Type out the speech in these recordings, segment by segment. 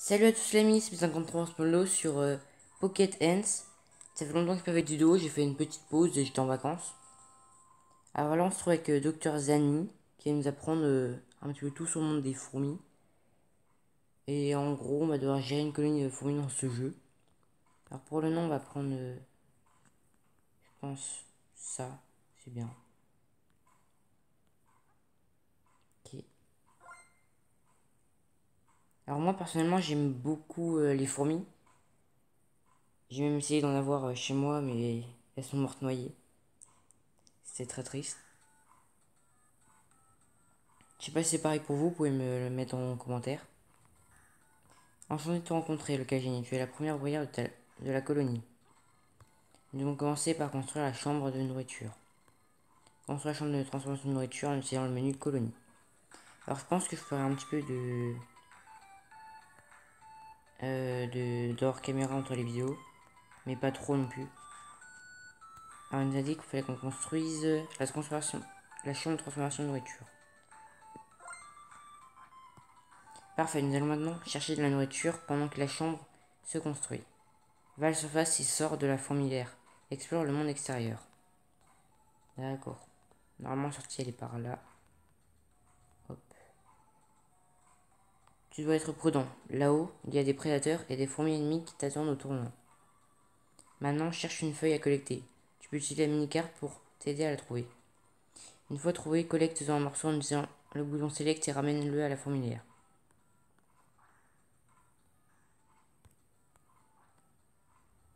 Salut à tous les amis, c'est 53 Smollo sur Pocket Ants. Ça fait longtemps que je pas fait de vidéo, j'ai fait une petite pause et j'étais en vacances. Alors là on se trouve avec Dr Zani qui va nous apprendre un petit peu tout sur le monde des fourmis. Et en gros on va devoir gérer une colonie de fourmis dans ce jeu. Alors pour le nom on va prendre, je pense, ça, c'est bien. Ok. Alors moi personnellement j'aime beaucoup les fourmis. J'ai même essayé d'en avoir chez moi mais elles sont mortes noyées. C'était très triste. Je sais pas si c'est pareil pour vous, vous pouvez me le mettre en commentaire. Enchanté de te rencontrer, le Kajini. Tu es la première ouvrière de la colonie. Nous devons commencer par construire la chambre de nourriture. Construire la chambre de transformation de nourriture en utilisant le menu colonie. Alors je pense que je ferai un petit peu d'hors caméra entre les vidéos, mais pas trop non plus. Alors il nous a dit qu'il fallait qu'on construise la chambre de transformation de nourriture. Parfait, nous allons maintenant chercher de la nourriture pendant que la chambre se construit. Va à la surface et sort de la fourmilière. Explore le monde extérieur. D'accord. Normalement, la sortie elle est par là. Hop. Tu dois être prudent. Là-haut, il y a des prédateurs et des fourmis ennemies qui t'attendent au tournant. Maintenant, cherche une feuille à collecter. Tu peux utiliser la mini-carte pour t'aider à la trouver. Une fois trouvé, collecte-en un morceau en utilisant le bouton Select et ramène-le à la fourmilière.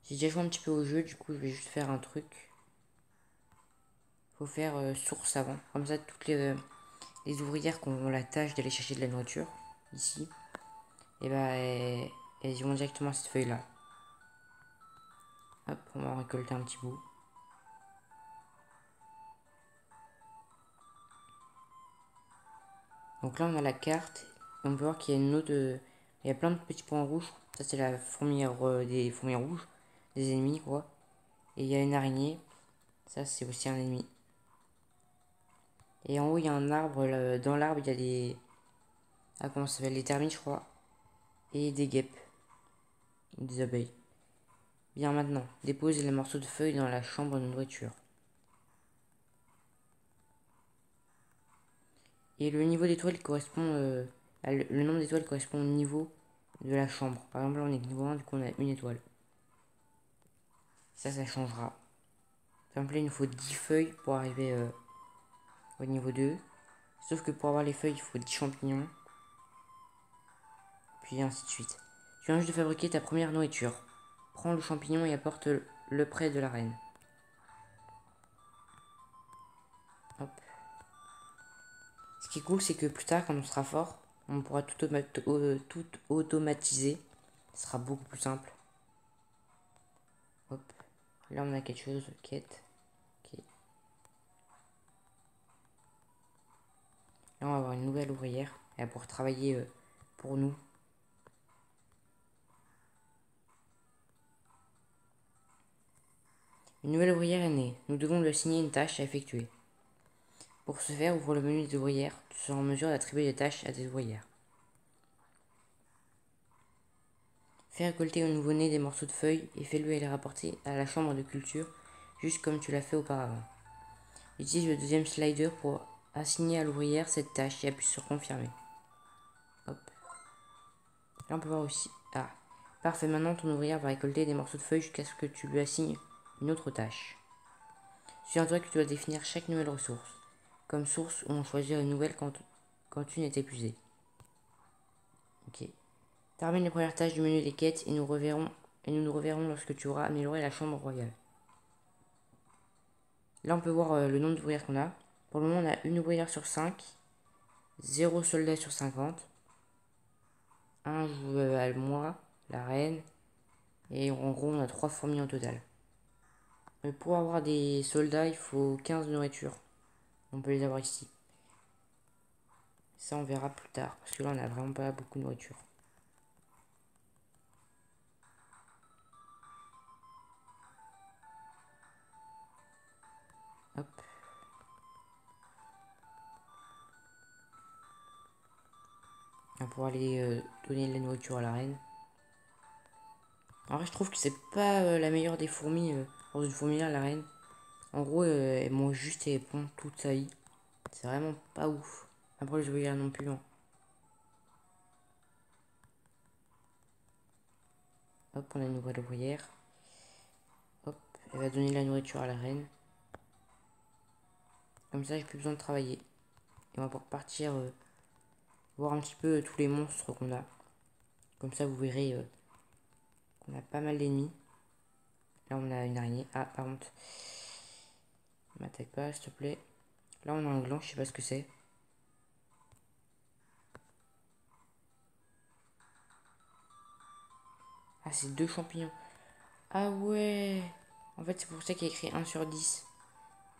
J'ai déjà joué un petit peu au jeu, du coup je vais juste faire un truc. Faut faire source avant. Comme ça, toutes les ouvrières qui ont la tâche d'aller chercher de la nourriture, ici, et bah elles y vont directement à cette feuille là. Hop, on va en récolter un petit bout. Donc là on a la carte, et on peut voir qu'il y a une autre, il y a plein de petits points rouges. Ça c'est la fourmilière des fourmis rouges, des ennemis quoi. Et il y a une araignée, ça c'est aussi un ennemi. Et en haut il y a un arbre, là, dans l'arbre il y a des, ah comment ça s'appelle, des termites je crois, et des guêpes, des abeilles. Bien maintenant, dépose les morceaux de feuilles dans la chambre de nourriture. Et le niveau d'étoiles correspond, le nombre d'étoiles correspond au niveau de la chambre. Par exemple là on est niveau 1, du coup on a une étoile. Ça changera. Par exemple là il nous faut 10 feuilles pour arriver au niveau 2. Sauf que pour avoir les feuilles il faut 10 champignons. Puis ainsi de suite. Tu viens juste de fabriquer ta première nourriture. Prends le champignon et apporte-le près de la reine. Hop. Ce qui est cool, c'est que plus tard, quand on sera fort, on pourra tout automatiser. Ce sera beaucoup plus simple. Hop. Là, on a quelque chose. Quête. Ok. Là, on va avoir une nouvelle ouvrière. Elle va pouvoir travailler pour nous. Une nouvelle ouvrière est née. Nous devons lui assigner une tâche à effectuer. Pour ce faire, ouvre le menu des ouvrières. Tu seras en mesure d'attribuer des tâches à tes ouvrières. Fais récolter au nouveau-né des morceaux de feuilles et fais-le les rapporter à la chambre de culture, juste comme tu l'as fait auparavant. Utilise le deuxième slider pour assigner à l'ouvrière cette tâche et appuie sur confirmer. Hop. Là on peut voir aussi. Ah. Parfait, maintenant ton ouvrière va récolter des morceaux de feuilles jusqu'à ce que tu lui assignes une autre tâche. Souviens-toi que tu dois définir chaque nouvelle ressource. Comme source, on choisit une nouvelle quand une est épuisée. Ok. Termine les premières tâches du menu des quêtes et nous nous reverrons lorsque tu auras amélioré la chambre royale. Là, on peut voir le nombre d'ouvrières qu'on a. Pour le moment, on a une ouvrière sur 5, 0 soldat sur 50, un joueur moi, la reine, et en gros, on a 3 fourmis en total. Mais pour avoir des soldats, il faut 15 nourritures. On peut les avoir ici. Ça, on verra plus tard, parce que là, on a vraiment pas beaucoup de nourriture. Hop. On va pouvoir aller donner de la nourriture à la reine. En vrai, je trouve que c'est pas la meilleure des fourmis dans une fourmilière, la reine. En gros, elle mange juste et elle pond toute sa vie. C'est vraiment pas ouf. Après, les ouvrières non plus. Hein. Hop, on a une nouvelle ouvrière. Hop, elle va donner de la nourriture à la reine. Comme ça, j'ai plus besoin de travailler. Et on va pouvoir partir voir un petit peu tous les monstres qu'on a. Comme ça, vous verrez qu'on a pas mal d'ennemis. Là, on a une araignée. Ah, par contre, m'attaque pas, s'il te plaît. Là, on a un gland, je sais pas ce que c'est. Ah, c'est 2 champignons. Ah ouais. En fait, c'est pour ça qu'il y a écrit 1 sur 10.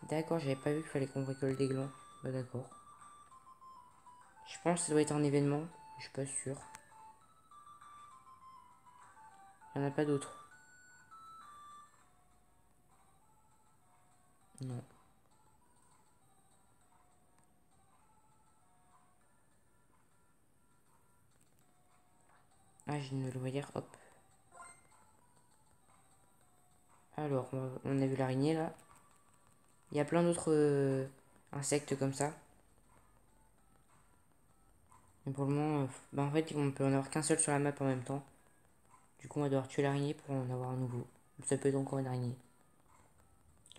D'accord, j'avais pas vu qu'il fallait qu'on récolte des glands. Bah d'accord. Je pense que ça doit être un événement. Je suis pas sûr. Il n'y en a pas d'autres. Non. Ah, j'ai une nouvelle ouvrière. Hop. Alors, on a vu l'araignée là. Il y a plein d'autres insectes comme ça. Mais pour le moment, bah en fait, on peut en avoir qu'un seul sur la map en même temps. Du coup, on va devoir tuer l'araignée pour en avoir un nouveau. Ça peut être encore une araignée.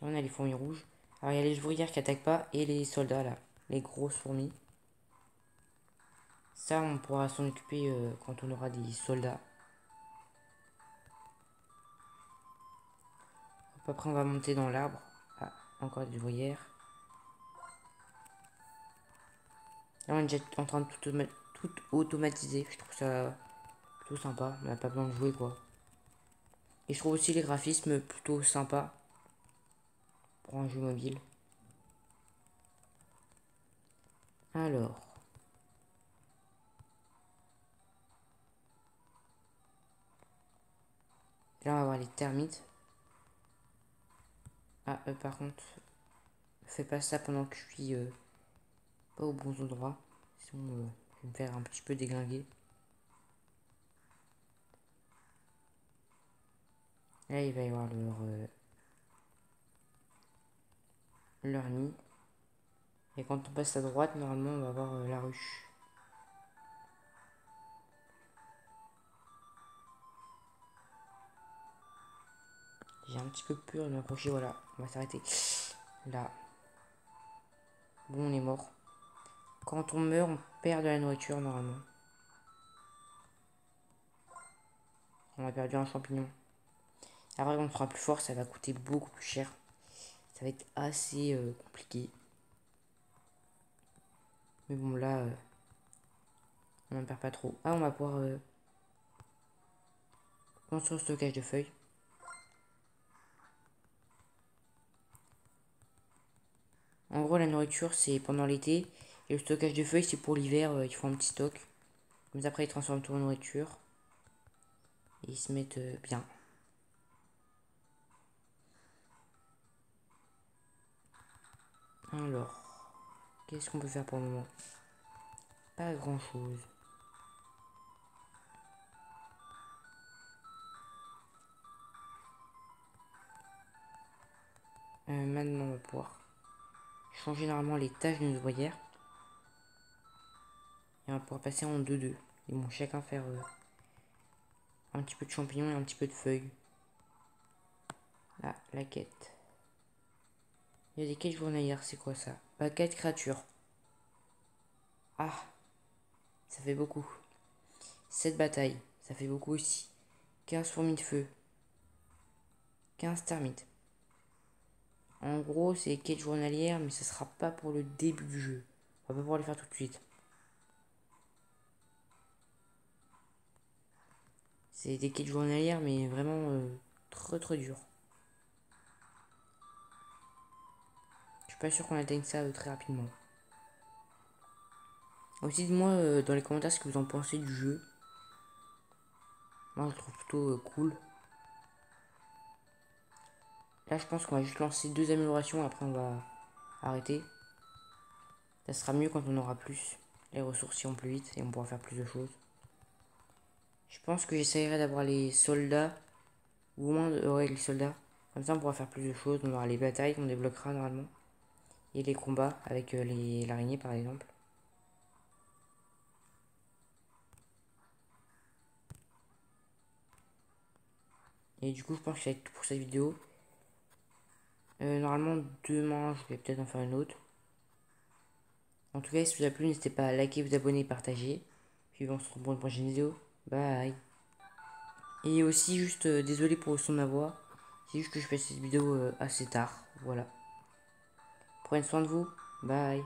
Là, on a les fourmis rouges. Alors, il y a les ouvrières qui attaquent pas et les soldats là. Les grosses fourmis. Ça, on pourra s'en occuper quand on aura des soldats. Hop, après, on va monter dans l'arbre. Ah, encore des ouvrières. Là, on est déjà en train de tout automatiser. Je trouve ça plutôt sympa. On n'a pas besoin de jouer quoi. Et je trouve aussi les graphismes plutôt sympas pour un jeu mobile. Alors. Là, on va voir les termites. Ah, par contre, fais pas ça pendant que je suis pas au bon endroit. Sinon, je vais me faire un petit peu déglinguer. Là, il va y avoir leur nid. Et quand on passe à droite, normalement, on va avoir la ruche. J'ai un petit peu peur de m'approcher. Voilà, on va s'arrêter. Là. Bon, on est mort. Quand on meurt, on perd de la nourriture, normalement. On a perdu un champignon. Après, on sera plus fort, ça va coûter beaucoup plus cher. Ça va être assez compliqué. Mais bon, là, on n'en perd pas trop. Ah, on va pouvoir construire le stockage de feuilles. En gros, la nourriture, c'est pendant l'été. Et le stockage de feuilles, c'est pour l'hiver. Ils font un petit stock. Comme ça, après, ils transforment tout en nourriture. Et ils se mettent bien. Alors, qu'est-ce qu'on peut faire pour le moment? Pas grand-chose. Maintenant, on va pouvoir changer normalement les tâches de nos ouvrières. Et on va pouvoir passer en 2-2. Ils vont chacun faire un petit peu de champignons et un petit peu de feuilles. Là, la quête. Il y a des quêtes journalières, c'est quoi ça? Bah, 4 créatures. Ah, ça fait beaucoup. 7 batailles, ça fait beaucoup aussi. 15 fourmis de feu. 15 termites. En gros, c'est des quêtes journalières, mais ce sera pas pour le début du jeu. On va pas pouvoir les faire tout de suite. C'est des quêtes journalières, mais vraiment très très dur. Je suis pas sûr qu'on atteigne ça très rapidement. Aussi, dites-moi dans les commentaires ce que vous en pensez du jeu. Moi, je le trouve plutôt cool. Là, je pense qu'on va juste lancer 2 améliorations. Après, on va arrêter. Ça sera mieux quand on aura plus. les ressources iront plus vite et on pourra faire plus de choses. Je pense que j'essayerai d'avoir les soldats, ou au moins les soldats. Comme ça on pourra faire plus de choses, on aura les batailles qu'on débloquera normalement. Et les combats avec l'araignée par exemple. Et du coup je pense que c'est tout pour cette vidéo. Normalement demain je vais peut-être en faire une autre. En tout cas si ça vous a plu n'hésitez pas à liker, vous abonner, partager. Puis on se retrouve pour une prochaine vidéo. Bye. Et aussi juste désolé pour le son de ma voix. C'est juste que je fais cette vidéo assez tard. Voilà. Prenez soin de vous. Bye.